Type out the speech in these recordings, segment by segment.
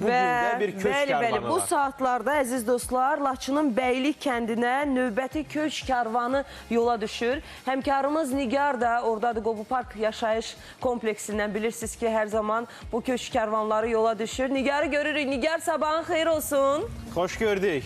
Bugün də bir köç kərvanı bu var. saatlarda əziz dostlar, Laçının Bəylik kəndinə növbəti köç kərvanı yola düşür. Həmkarımız Nigar da oradadır, Qobu Park yaşayış kompleksindən. Bilirsiniz ki, hər zaman bu köç kərvanları yola düşür. Nigar'ı görürük. Nigar, sabahın xeyir olsun. Xoş gördük.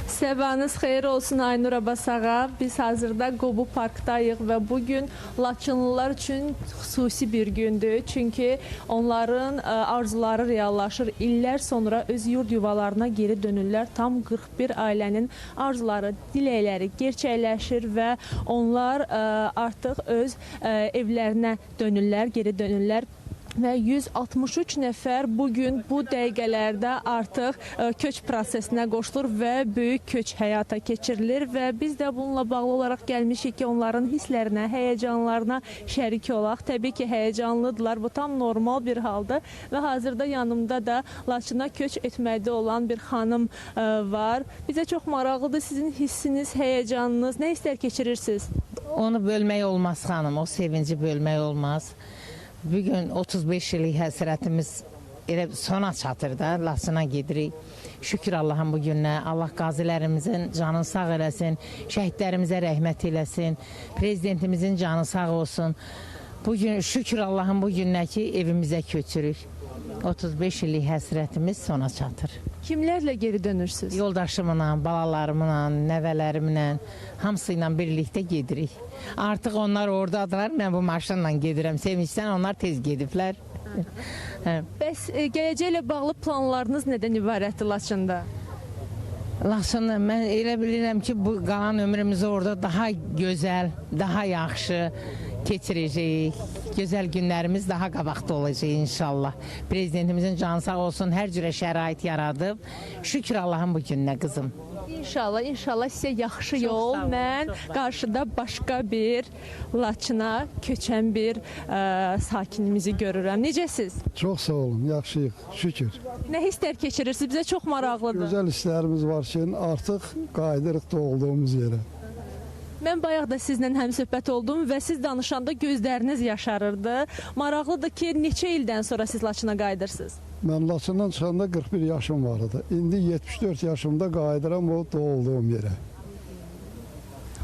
Sabahınız xeyir olsun Aynur Abasağa. Biz hazırda Qobu Parkdayıq və bugün Laçınlılar üçün xüsusi bir gündür. Çünki onların arzuları reallaşır. İllər sonra öz yurd yuvalarına geri dönürlər. Tam 41 ailənin arzuları, diləkləri gerçəkləşir və onlar artıq öz evlərinə dönürlər, geri dönürlər. Və 163 nəfər bugün bu dəqiqələrdə artıq köç prosesinə qoşulur və böyük köç həyata keçirilir və biz də bununla bağlı olaraq gəlmişik ki, onların hisslərinə, həyəcanlarına şərik olaq. Təbii ki, həyəcanlıdırlar, bu tam normal bir haldır və hazırda yanımda da Laçına köç etməkdə olan bir xanım var. Bizə çox maraqlıdır sizin hissiniz, həyəcanınız, nə hisslər keçirirsiniz? Onu bölmək olmaz xanım, o sevinci bölmək olmaz. Bugün 35 illik həsrətimiz elə sona çatır da, Laçına gedirik. Şükür Allah'ın bu gününə, Allah qazilərimizin canını sağ eləsin, şəhidlərimizə rəhmət eləsin, prezidentimizin canı sağ olsun. Bugün şükür Allah'ın bu gününə ki, evimizə köçürük. 35 illik həsrətimiz sona çatır. Kimlərlə geri dönürsünüz? Yoldaşımla, balalarımla, nəvələrimlə, hamısı ilə birlikdə gedirik. Artıq onlar oradadılar, mən bu maşınla gedirəm. Sevincdən onlar tez gediblər. Bəs gələcəklə bağlı planlarınız nədən ibarətdir Laçında? Laçında mən elə bilirəm ki, bu qalan ömrümüzü orada daha gözəl, daha yaxşı keçirəcəyik. Gözəl günlərimiz daha qabaqda olacaq inşallah. Prezidentimizin canı sağ olsun, hər cürə şərait yaradıb. Şükür Allah'ın bu gününə qızım. İnşallah, inşallah sizə yaxşı yol. Mən qarşıda başqa bir Laçına köçən bir sakinimizi görürəm. Necəsiz? Çox sağ olun, yaxşıyıq, şükür. Nə hisslər keçirirsiniz? Bizə çox maraqlıdır. Gözəl hisslərimiz var ki, artıq qayıdırıq da olduğumuz yerə. Mən bayaq da sizlə həmsöhbət oldum və siz danışanda gözləriniz yaşarırdı. Maraqlıdır ki, neçə ildən sonra siz Laçına qayıdırsınız? Mən Laçından çıxanda 41 yaşım vardı. İndi 74 yaşımda qayıdıram o doğulduğum yerə.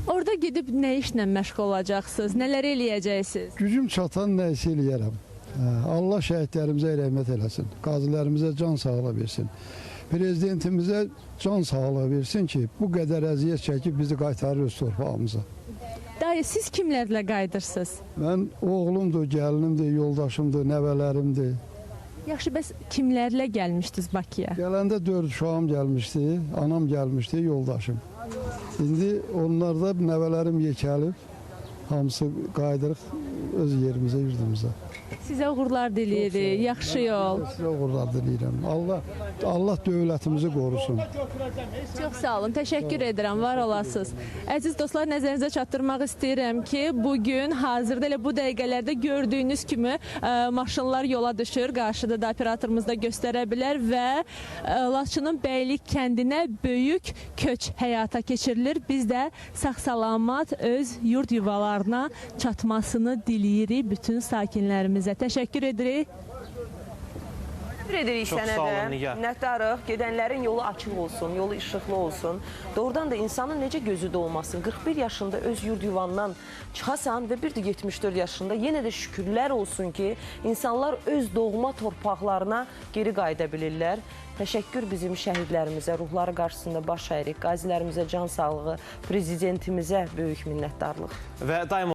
Orada gedib nə işlə məşğul olacaqsınız? Nələr eləyəcəksiniz? Gücüm çatan nə isə eləyərəm. Allah şəhidlərimizə rəhmət eləsin. Qazilərimizə can sağlığı versin. Prezidentimizə can sağlığı versin ki, bu qədər əziyyət çəkib bizi qaytarır öz torpağımıza. Dayı, siz kimlərlə qayıdırsınız? Mən oğlumdur, gəlinimdir, yoldaşımdır, nəvələrimdir. Yaxşı, bəs kimlərlə gəlmişdiniz Bakıya? Gələndə 4 uşağım gəlmişdi, anam gəlmişdi, yoldaşım. İndi onlar da nəvələrim yekəlib, hamısı qayıdırıq öz yerimizə, yurdumuza. Sizə uğurlar diləyirik, yaxşı yol. Sizə uğurlar diləyirəm. Allah dövlətimizi qorusun. Çox sağ olun, təşəkkür edirəm, var olasınız. Əziz dostlar, nəzərinizə çatdırmaq istəyirəm ki, bugün hazırda elə bu dəqiqələrdə gördüyünüz kimi maşınlar yola düşür. Qarşıda da operatorumuz da göstərə bilər və Laçının Bəylik kəndinə böyük köç həyata keçirilir. Biz də sağ-salamat öz yurd yuvalarına çatmasını diləyirik bütün sakinlərimizə. Təşəkkür edirik. Təşəkkür edirik sənə də. Minnətdarıq. Gedənlərin yolu açıq olsun, yolu işıqlı olsun. Doğrudan da insanın necə gözü dolmasın. 41 yaşında öz yurd yuvandan çıxasan və bir də 74 yaşında yenə də şükürlər olsun ki, insanlar öz doğma torpaqlarına geri qayıda bilirlər. Təşəkkür bizim şəhidlərimizə, ruhları qarşısında baş əyirik, qazilərimizə can sağlığı, prezidentimizə böyük minnətdarlıq. Və daim